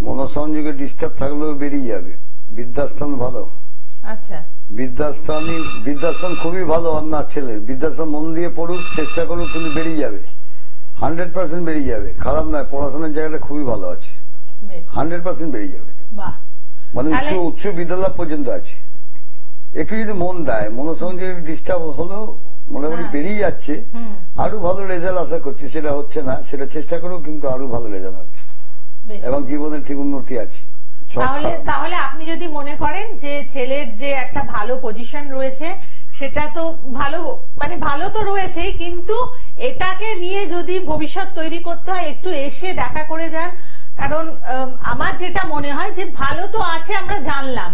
S2: মনসংযোগে ডিস্টার্ব থাকলেও বেরিয়ে যাবে। বিদ্যাস্থান ভালো।
S1: আচ্ছা,
S2: বিদ্যাস্থান খুবই ভালো আপনার ছেলে। বিদ্যাস্থান মন দিয়ে পড়ুক, চেষ্টা করুক, কিন্তু বেরিয়ে যাবে। 100% বেরিয়ে যাবে। খারাপ নয়, পড়াশোনার জায়গাটা খুবই ভালো আছে।
S1: বেশ,
S2: 100% বেরিয়ে যাবে।
S1: বাহ।
S2: মানে উচ্চ বিদ্যালয় পর্যন্ত আছে। একটু যদি মন দেয়, মনসংযোগে ডিস্টার্ব হলেও মোটামুটি বেরিয়ে যাচ্ছে। আরো ভালো রেজাল্ট আশা করছি। সেটা হচ্ছে না, সেটা চেষ্টা করুক, কিন্তু আরো ভালো রেজাল্ট হবে
S1: বেশ।
S2: এবং জীবনের ঠিক উন্নতি আছে।
S1: তাহলে আপনি যদি মনে করেন যে ছেলের যে একটা ভালো পজিশন রয়েছে সেটা তো ভালো, মানে ভালো তো রয়েছেই, কিন্তু এটাকে নিয়ে যদি ভবিষ্যৎ তৈরি করতে হয় একটু এসে দেখা করে যান। কারণ আমার যেটা মনে হয় যে ভালো তো আছে আমরা জানলাম,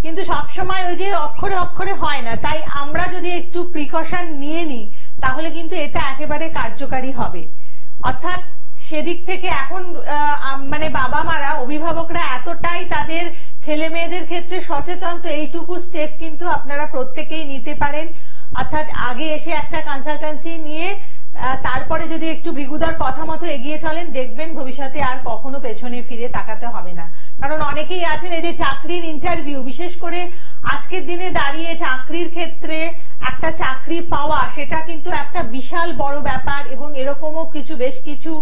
S1: কিন্তু সবসময় ওই যে অক্ষরে অক্ষরে হয় না। তাই আমরা যদি একটু প্রিকশন নিয়ে নিই তাহলে কিন্তু এটা একেবারে কার্যকারী হবে। অর্থাৎ সেদিক থেকে এখন মানে বাবা মারা, অভিভাবকরা এতটাই তাদের ছেলে মেয়েদের ক্ষেত্রে সচেতন, তো এইটুকু স্টেপ কিন্তু আপনারা প্রত্যেকেই নিতে পারেন। অর্থাৎ আগে এসে একটা কনসালটেন্সি নিয়ে তারপরে যদি একটু ভৃগুদার কথা মতো এগিয়ে চলেন, দেখবেন ভবিষ্যতে আর কখনো পেছনে ফিরে তাকাতে হবে না। কারণ অনেকেই আছেন এই যে চাকরির ইন্টারভিউ, বিশেষ করে আজকের দিনে দাঁড়িয়ে চাকরির ক্ষেত্রে একটা চাকরি পাওয়া সেটা কিন্তু একটা বিশাল বড় ব্যাপার। এবং এরকমও বেশ কিছু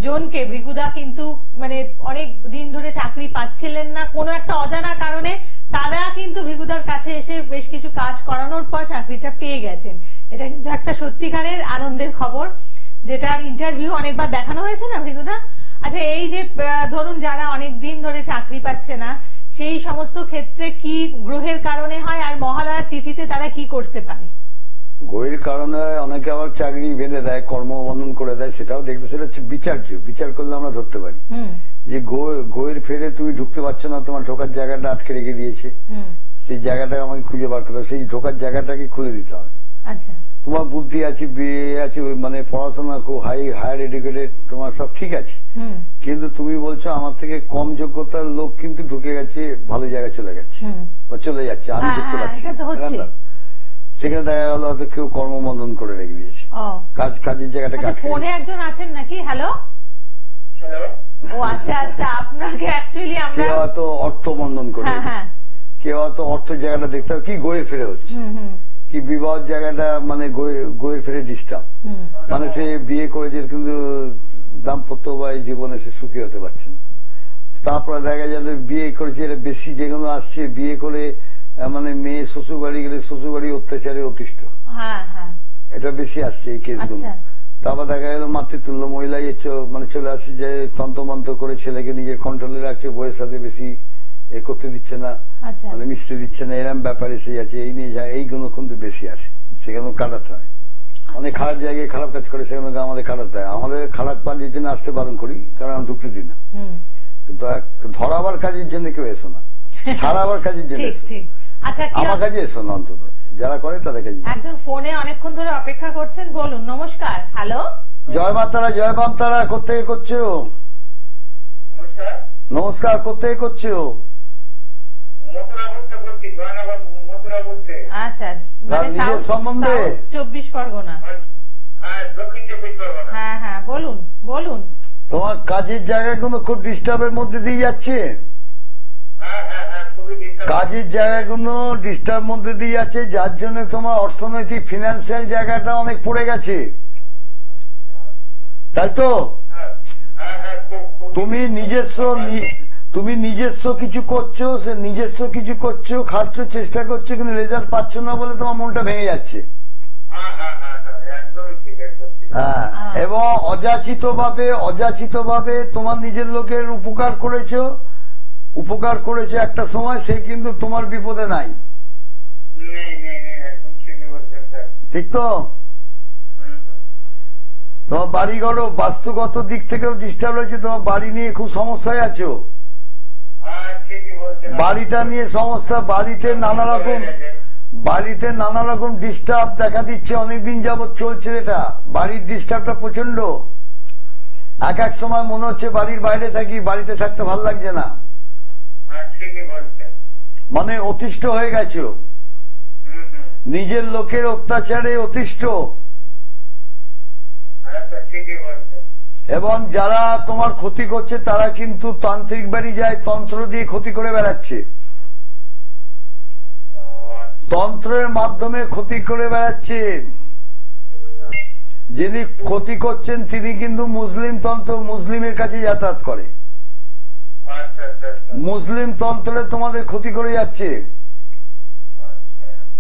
S1: জনকে ভৃগুদা কিন্তু মানে অনেক দিন ধরে চাকরি পাচ্ছিলেন না কোনো একটা অজানা কারণে, তারা কিন্তু ভৃগুদার কাছে এসে বেশ কিছু কাজ করানোর পর চাকরিটা পেয়ে গেছেন। এটা কিন্তু একটা সত্যিকারের আনন্দের খবর, যেটার ইন্টারভিউ অনেকবার দেখানো হয়েছে না ভৃগুদা? আচ্ছা, এই যে ধরুন যারা অনেক দিন ধরে চাকরি পাচ্ছে না, সেই সমস্ত ক্ষেত্রে কি গ্রহের কারণে হয়, আর মহালয়ার তিথিতে তারা কি করতে পারে?
S2: গ্রহের কারণে অনেকে আবার চাকরি বেঁধে দেয়, কর্মবন্ধন করে দেয়, সেটাও দেখতে, সেটা হচ্ছে বিচার্য। বিচার করলে আমরা ধরতে পারি যে গ্রহের ফেরে তুমি ঢুকতে পারছো না, তোমার ঢোকার জায়গাটা আটকে রেখে দিয়েছে, সেই জায়গাটা আমাকে খুঁজে বার করতে হবে, সেই ঢোকার জায়গাটাকে খুলে দিতে হবে।
S1: আচ্ছা,
S2: তোমার বুদ্ধি আছে, বিয়ে আছে, মানে পড়াশোনা খুব হায়ার এডুকেটেড, তোমার সব ঠিক আছে, কিন্তু তুমি বলছো আমার থেকে কম যোগ্যতার লোক কিন্তু ঢুকে গেছে, ভালো জায়গায় চলে গেছে বা চলে যাচ্ছে, আমি ঢুকতে পারছি না। সেখানে দেখা গেল হয়তো কেউ কর্মবন্ধন করে রেখে দিয়েছে, কাজের জায়গাটা।
S1: ফোনে একজন আছেন নাকি? হ্যালো, ও আচ্ছা আচ্ছা, আপনাকে অ্যাকচুয়ালি আমরা
S2: কেউ হয়তো অর্থবন্ধন করে, কেউ হয়তো অর্থ জায়গাটা দেখতে হবে, কি গোয়ের ফেরে হচ্ছে, কি বিবাহ জায়গাটা, মানে গোয়ের ফেরে ডিস্টার্ব, মানে সে বিয়ে করেছে কিন্তু দাম্পত্য বা জীবনে সে সুখী হতে পারছে না। তারপরে দেখা যাবে বিয়ে করেছে, এটা বেশি যেগুলো আসছে, বিয়ে করে মানে মেয়ে শ্বশুর বাড়ি গেলে শ্বশুর বাড়ি অত্যাচারে অতিষ্ঠ, এটা বেশি আসছে এই কেসগুলো। তারপর দেখা গেল মাতৃতুল্য মহিলা মানে চলে আসছে, যে তন্ত্রমন্ত্র করে ছেলেকে নিজের কন্ট্রোলে রাখছে, বইয়ের সাথে বেশি এ করতে দিচ্ছে না, মানে মিশতে দিচ্ছে না, এরকম ব্যাপার এসে যাচ্ছে। এই নিয়ে এইগুলো কিন্তু বেশি আসে, সেখানে কাটাতে হয়। অনেক খারাপ জায়গায় খারাপ কাজ করে, সেখানে আমাদের কাটাতে হয়। আমাদের খারাপ কাজের জন্য আসতে বারণ করি, কারণ আমি ঢুকতে দিই না, কিন্তু ধরাবার কাজের জন্য কেউ এসো না, ছাড়াবার কাজের জন্য এসো, আমার কাজে এসো না, অন্তত যারা করে তাদের কাজে।
S1: একজন ফোনে অনেকক্ষণ ধরে অপেক্ষা করছেন, বলুন। নমস্কার। হ্যালো,
S2: জয় মাতারা, জয় বামতারা, কোথেকে করছো? নমস্কার, কোথেকে করছো?
S1: আচ্ছা,
S2: নিজের সম্বন্ধে
S1: 24 পরগনা। হ্যাঁ হ্যাঁ, বলুন বলুন।
S2: তোমার কাজের জায়গাগুলো খুব ডিস্টার্বের মধ্যে দিয়ে যাচ্ছে, কাজের জায়গাগুলো ডিস্টার্ব মধ্যে দিয়ে যাচ্ছে, যার জন্য তোমার অর্থনৈতিক ফিনান্সিয়াল জায়গাটা অনেক পড়ে গেছে, তাই তো? তুমি নিজস্ব কিছু করছো, সে নিজস্ব কিছু করছো, খাটছো, চেষ্টা করছো, কিন্তু রেজাল্ট পাচ্ছ না বলে তোমার মনটা ভেঙে যাচ্ছে। হ্যাঁ, এবং অযাচিত ভাবে তোমার নিজের লোকের উপকার করেছো একটা সময়, সে কিন্তু তোমার বিপদে নাই। ঠিক তো? তোমার বাড়ি ঘর বাস্তুগত দিক থেকেও ডিস্টার্ব হয়েছে, তোমার বাড়ি নিয়ে খুব সমস্যায় আছো, বাড়িটা নিয়ে সমস্যা, বাড়িতে নানা রকম ডিস্টার্ব দেখা দিচ্ছে, অনেকদিন যাবত চলছে এটা, বাড়ির ডিস্টার্বটা প্রচন্ড। এক সময় মনে হচ্ছে বাড়ির বাইরে থাকি, বাড়িতে থাকতে ভাল লাগছে না, মানে অতিষ্ঠ হয়ে গেছো, নিজের লোকের অত্যাচারে অতিষ্ঠ। এবং যারা তোমার ক্ষতি করছে তারা কিন্তু তান্ত্রিক বাড়ি যায়, তন্ত্র দিয়ে ক্ষতি করে বেড়াচ্ছে, তন্ত্রের মাধ্যমে ক্ষতি করে বেড়াচ্ছে। যিনি ক্ষতি করছেন তিনি কিন্তু মুসলিম তন্ত্র, মুসলিমের কাছে যাতায়াত করে, মুসলিম তন্ত্রে তোমাদের ক্ষতি করে যাচ্ছে।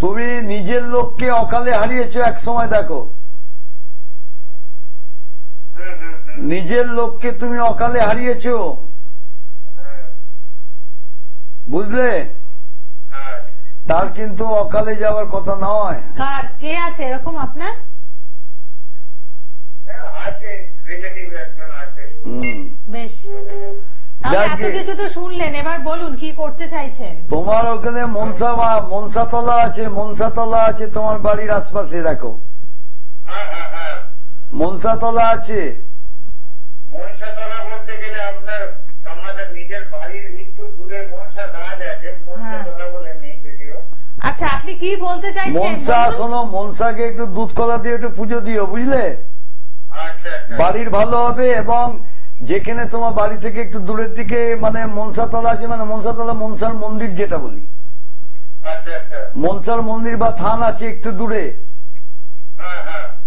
S2: তুমি নিজের লোককে অকালে হারিয়েছো এক সময়, দেখো নিজের লোককে তুমি অকালে হারিয়েছো, বুঝলে? তার কিন্তু অকালে যাওয়ার কথা নয়।
S1: কে আছে এরকম আপনার? বেশ, এত কিছু তো শুনলেন, এবার বলুন কি করতে চাইছেন।
S2: তোমার ওখানে মনসাতলা আছে তোমার বাড়ির আশপাশে, দেখো মনসাতলা আছে।
S3: মনসাতলা বলতে গেলে আপনার আমাদের নিজের বাড়ির একটু দূরে মনসা গাছ আছে, মনসাতলা বলে নেই যদিও।
S1: আচ্ছা, আপনি কি বলতে চাইছেন?
S2: মনসা, শোনো, মনসাকে একটু দুধ কলা দিয়ে একটু পুজো দিও, বুঝলে?
S3: আচ্ছা,
S2: বাড়ির ভালো হবে। এবং যেখানে তোমার বাড়ি থেকে একটু দূরের দিকে মানে মনসাতলা আছে, মানে মনসাতলা মনসার মন্দির যেটা বলি, মনসার মন্দির বা থান আছে একটু দূরে,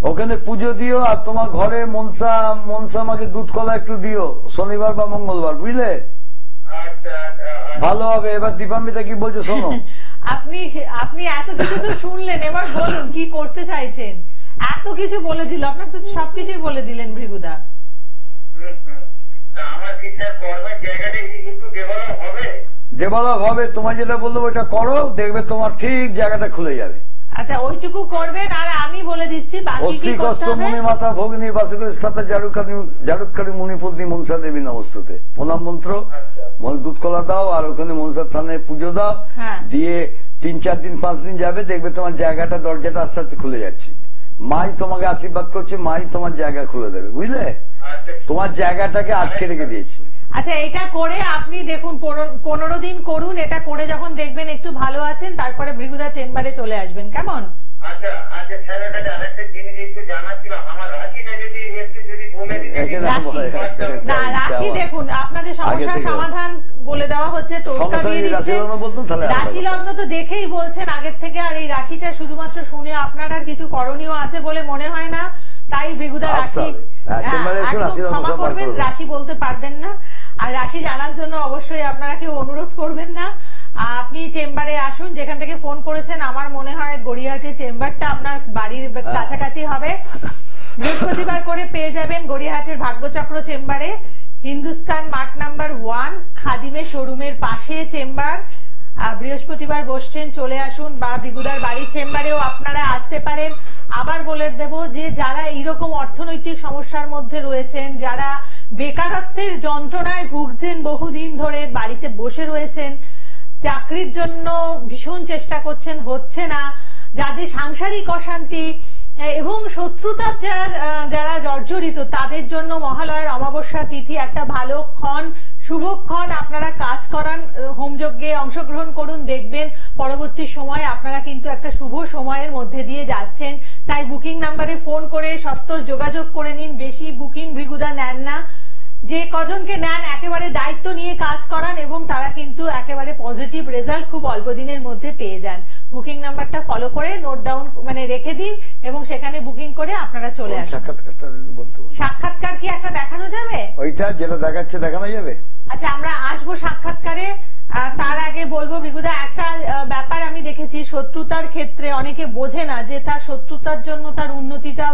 S2: ওখানে পুজো দিও। আর তোমার ঘরে মনসা আমাকে দুধ কলা একটু দিও শনিবার বা মঙ্গলবার, বুঝলে? ভালো হবে। এবার দীপান্বিতা কি বলছো শোনো।
S1: আপনি এত কিছু তো শুনলেন, এবার বলুন কি করতে চাইছেন। এত কিছু বলে দিল, আপনার তো সবকিছুই বলে দিলেন ভৃগুদা।
S2: ডেভেলপ হবে, তোমার যেটা বলবো ওটা করো, দেখবে তোমার ঠিক জায়গাটা খুলে যাবে।
S1: আচ্ছা, ওইটুকু করবেন। আর আমি বলে দিচ্ছি বাকি কি করতে হবে।
S2: মুনি মাতা ভগ্নী বাসুকস্থাতা জারুৎকারী মুনিপত্নী মনসা দেবী নমস্তুতে প্রণাম মন্ত্র, দুধ কলা দাও, আর ওখানে মনসার থানে পুজো দাও, দিয়ে 3-4 দিন 5 দিন যাবে, দেখবে তোমার জায়গাটা, দরজাটা আস্তে আস্তে খুলে যাচ্ছে। মাই তোমাকে আশীর্বাদ করছে, মাই তোমার জায়গা খুলে দেবে, বুঝলে? তোমার জায়গাটাকে আটকে রেখে দিয়েছে।
S1: আচ্ছা, এটা করে আপনি দেখুন 15 দিন করুন, এটা করে যখন দেখবেন একটু ভালো আছেন, তারপরে ভৃগুদা চেম্বারে চলে আসবেন, কেমন?
S3: আচ্ছা স্যার, আরেকটা জিনিস একটু জানার ছিল, আমার রাশিটা যদি বলে দিতেন।
S1: রাশি দেখুন, আপনাদের সমস্যার সমাধান বলে দেওয়া হচ্ছে, টোটকা দিয়ে দিচ্ছে। রাশি লগ্ন তো দেখেই বলছেন আগের থেকে, আর এই রাশিটা শুধুমাত্র শুনে আপনার আর কিছু করণীয় আছে বলে মনে হয় না, তাই ভৃগুদা রাশি ক্ষমা করবেন, রাশি বলতে পারবেন না। আর রাশি জানার জন্য অবশ্যই আপনারা কেউ অনুরোধ করবেন না। আপনি চেম্বারে আসুন, যেখান থেকে ফোন করেছেন। আমার মনে হয় গড়িয়াহাটের চেম্বারটা আপনার বাড়ির কাছাকাছি হবে। বৃহস্পতিবার করে পেয়ে যাবেন গড়িয়াহাটের ভাগ্যচক্র চেম্বারে, হিন্দুস্তান মার্ট নাম্বার 1 খাদিমের শোরুমের পাশে চেম্বার। বৃহস্পতিবার বসছেন, চলে আসুন। বা ভৃগুদার বাড়ির চেম্বারেও আপনারা আসতে পারেন। আবার বলে দেব যে যারা এইরকম অর্থনৈতিক সমস্যার মধ্যে রয়েছেন, যারা বেকারত্বের যন্ত্রণায় ভুগছেন, বহুদিন ধরে বাড়িতে বসে রয়েছেন, চাকরির জন্য ভীষণ চেষ্টা করছেন, হচ্ছে না, যাদের সাংসারিক অশান্তি এবং শত্রুতার যারা জর্জরিত, তাদের জন্য মহালয়ার অমাবস্যা তিথি একটা ভালো ক্ষণ, শুভক্ষণ। আপনারা কাজ করান, হোমযজ্ঞে অংশগ্রহণ করুন, দেখবেন পরবর্তী সময় আপনারা কিন্তু একটা শুভ সময়ের মধ্যে দিয়ে যাচ্ছেন। তাই বুকিং নাম্বারে ফোন করে সত্বর যোগাযোগ করে নিন। বেশি বুকিং ভৃগুদা নেন না, যে কজনকে নেন একেবারে দায়িত্ব নিয়ে কাজ করান, এবং তারা কিন্তু একেবারে পজিটিভ রেজাল্ট খুব অল্প দিনের মধ্যে পেয়ে যান। বুকিং নাম্বারটা ফলো করে নোট ডাউন রেখে দিন, এবং সেখানে বুকিং করে আপনারা চলে আসুন। সাক্ষাৎকার কি একটা দেখানো যাবে?
S2: ওইটা যেটা দেখাচ্ছে দেখানো যাবে।
S1: আচ্ছা, আমরা আসবো সাক্ষাৎকারে। তার আগে বলবো ভৃগুদা, একটা ব্যাপার আমি দেখেছি শত্রুতার ক্ষেত্রে অনেকে বোঝে না যে তার শত্রুতার জন্য তার উন্নতিটা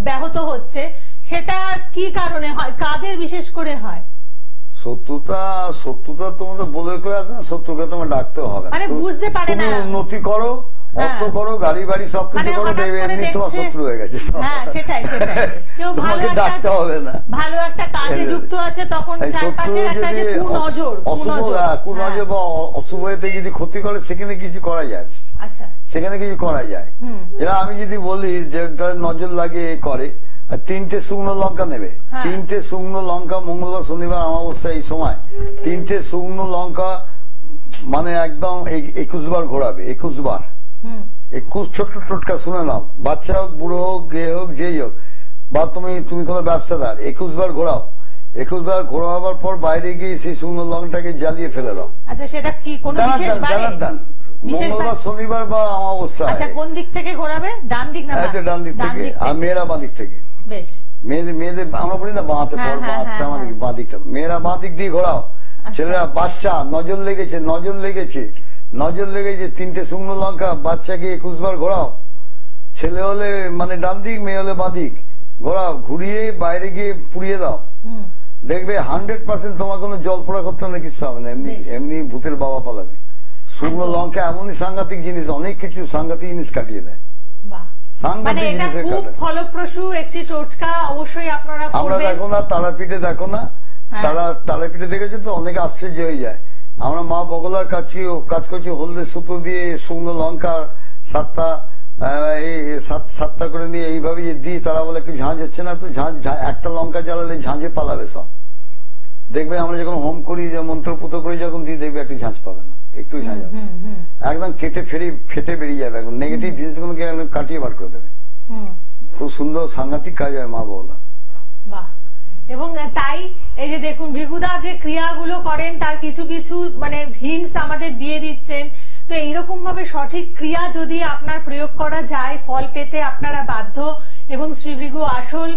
S1: ব্যাহত হচ্ছে, সেটা কি কারণে হয়, কাদের বিশেষ করে হয়?
S2: শত্রুতা তোমাদের বলে কয়ে আছে না, শত্রুকে তোমার ডাকতেও হবে,
S1: মানে বুঝতে পারে না,
S2: উন্নতি করো, অর্থ করো, গাড়ি বাড়ি সবকিছু করো, দেবে এমনি তোমার শত্রু হয়ে গেছে।
S1: হ্যাঁ সেটাই সেটাই, কেউ
S2: তোমাকে ডাকতে হবে না,
S1: ভালো একটা কাজে যুক্ত আছে তখন চারপাশের একটা যে কুনজর
S2: বা অশুভতে যদি ক্ষতি করে সেখানে কিছু করা যায়। আচ্ছা, সেখানে কিছু করা যায়। যেটা আমি যদি বলি যে নজর লাগিয়ে করে 3টে শুকনো লঙ্কা নেবে, 3টে শুকনো লঙ্কা মঙ্গলবার শনিবার অমাবস্যা এই সময় 3টে শুকনো লঙ্কা মানে একদম 21 বার ঘোরাবে, 21 বার, 21 ছোট্ট টোটকা শুনে নাও, বাচ্চা হোক বুড়ো হোক গে হোক যেই হোক, বা তুমি কোনো ব্যবসাদার 21 বার ঘোরাও, 21 বার ঘোরাবার পর বাইরে গিয়ে সেই শুকনো লঙ্কাটাকে জ্বালিয়ে ফেলে দাও।
S1: আচ্ছা, সেটা কি কোনো বিশেষ বারে?
S2: মঙ্গলবার শনিবার বা অমাবস্যা।
S1: আচ্ছা, কোন দিক থেকে ঘোরাবে? ডান দিক না?
S2: ডান দিক থেকে, আর মেয়েরা বাঁ দিক থেকে। বেশ, মেয়েদের আমরা বলি না বাঁতে পর, বাঁ দিকটা, মেয়েরা বাঁ দিক দিয়ে ঘোরাও। ছেলেরা বাচ্চা নজর লেগেছে 3টে শুকনো লঙ্কা বাচ্চাকে 21 বার ঘোরাও, ছেলে হলে মানে ডান দিক, মেয়ে হলে বাঁ দিক, ঘোরাও, ঘুরিয়ে বাইরে গিয়ে পুড়িয়ে দাও, দেখবে 100% তোমার কোনো জল পোড়া করতে না, কিছু হবে না, এমনি ভূতের বাবা পালাবে। শুকনো লঙ্কা এমনই সাংঘাতিক জিনিস, অনেক কিছু সাংঘাতিক জিনিস কাটিয়ে দেয়। সাংঘাতিক জিনিসের কাটা
S1: ফলপ্রসূ একটি টোটকা অবশ্যই আপনারা করবেন।
S2: আমরা দেখো না তারাপীঠে, দেখো না তারাপীঠে দেখেছো তো, অনেকে আশ্চর্য হয়ে যায়। আমরা মা বগলার কাজ করছি, হলদে সুতো দিয়ে শুকনো লঙ্কা 7টা করে নিয়ে এইভাবে দিই, তারা বলে একটু ঝাঁঝ হচ্ছে না, তো একটা লঙ্কা জ্বালালে ঝাঁঝে পালাবে সব। দেখবে আমরা যখন হোম করি, যে মন্ত্রপুত করি, যখন দিই দেখবে একটু ঝাঁঝ পাবে না, একটু ঝাঁঝ হবে, একদম ফেটে বেরিয়ে যাবে, একদম নেগেটিভ জিনিসগুলোকে একদম কাটিয়ে বার করে দেবে। খুব সুন্দর সাংঘাতিক কাজ হয় মা বগলা।
S1: বাহ। এবং তাই এই যে দেখুন ভিগুদা যে ক্রিয়াগুলো করেন তার কিছু কিছু মানে হিন্টস আমাদের দিয়ে দিচ্ছেন। তো এইরকম ভাবে সঠিক ক্রিয়া যদি আপনার প্রয়োগ করা যায়, ফল পেতে আপনারা বাধ্য। এবং শ্রী ভৃগু আসল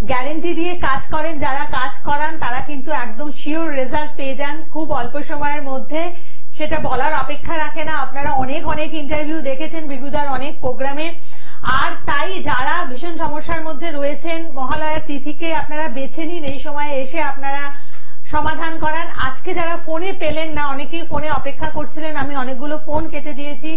S1: গ্যারেন্টি দিয়ে কাজ করেন, যারা কাজ করান তারা কিন্তু একদম শিওর রেজাল্ট পেয়ে যান খুব অল্প সময়ের মধ্যে। সেটা বলার অপেক্ষা রাখে না। আপনারা অনেক ইন্টারভিউ দেখেছেন ভৃগুদার অনেক প্রোগ্রামে। আর তাই যারা ভীষণ সমস্যার মধ্যে রয়েছেন, মহালয়ার তিথিকে আপনারা বেছে নিন, এই সময়ে এসে আপনারা সমাধান করান। আজকে যারা ফোনে পেলেন না, অনেকেই ফোনে অপেক্ষা করছিলেন, আমি অনেকগুলো ফোন কেটে দিয়েছি,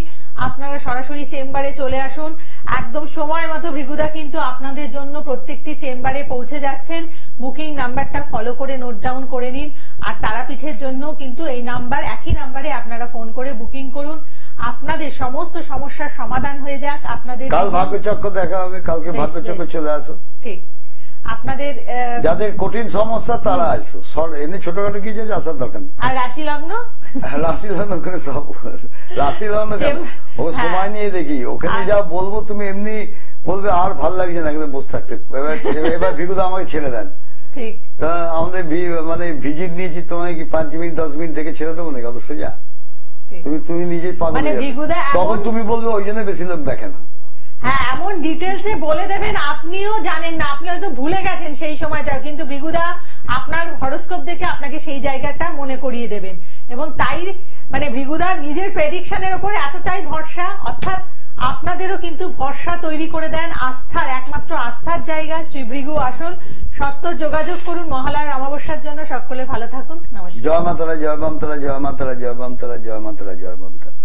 S1: আপনারা সরাসরি চেম্বারে চলে আসুন। একদম সময় মতো ভৃগুদা কিন্তু আপনাদের জন্য প্রত্যেকটি চেম্বারে পৌঁছে যাচ্ছেন। বুকিং নাম্বারটা ফলো করে নোট ডাউন করে নিন। আর তারাপীঠের জন্য কিন্তু এই নাম্বার, একই নাম্বারে আপনারা ফোন করে বুকিং করুন। আপনাদের সমস্ত সমস্যার সমাধান হয়ে যাক। আপনাদের
S2: কাল ভাগ্যচক্র দেখা হবে, কালকে ভাগ্যচক্র চলে আসো। ঠিক,
S1: আপনাদের
S2: যাদের কঠিন সমস্যা তারা আসো, এমনি ছোটখাটো কি যায় আসার দরকার নেই।
S1: আর রাশি লগ্ন
S2: করে সব রাশি লগ্ন কেন, ও সময় নিয়ে দেখি, ওখানে যা বলবো তুমি এমনি বলবে আর ভাল লাগছে না বসে থাকতে। এবার ভিগুদা আমাকে ছেড়ে দেন, ঠিক, তা আমাদের মানে ভিজিট নিয়েছি, তোমায় কি 5 মিনিট 10 মিনিট থেকে ছেড়ে দেবো নাকি? অত সোজা তুমি নিজেই পাগল, তখন তুমি বলবে ওই জন্য বেশি লোক দেখে না।
S1: হ্যাঁ, এমন ডিটেলসে বলে দেবেন, আপনিও জানেন না, আপনি হয়তো ভুলে গেছেন সেই সময়টা, কিন্তু ভৃগুদা আপনার হরোস্কোপ দেখে আপনাকে সেই জায়গাটা মনে করিয়ে দেবেন। এবং তাই মানে ভৃগুদা নিজের প্রেডিকশনের উপর এতটাই ভরসা, অর্থাৎ আপনাদেরও কিন্তু ভরসা তৈরি করে দেন। আস্থার, একমাত্র আস্থার জায়গা শ্রী ভৃগু আসল। সত্তর যোগাযোগ করুন মহালয়ার অমাবস্যার জন্য। সকলে ভালো থাকুন, নমস্কার।
S2: জয় মাতারা, জয় বামতারা, জয় মাতারা, জয় বামতারা, জয় মাতারা, জয় বামতারা।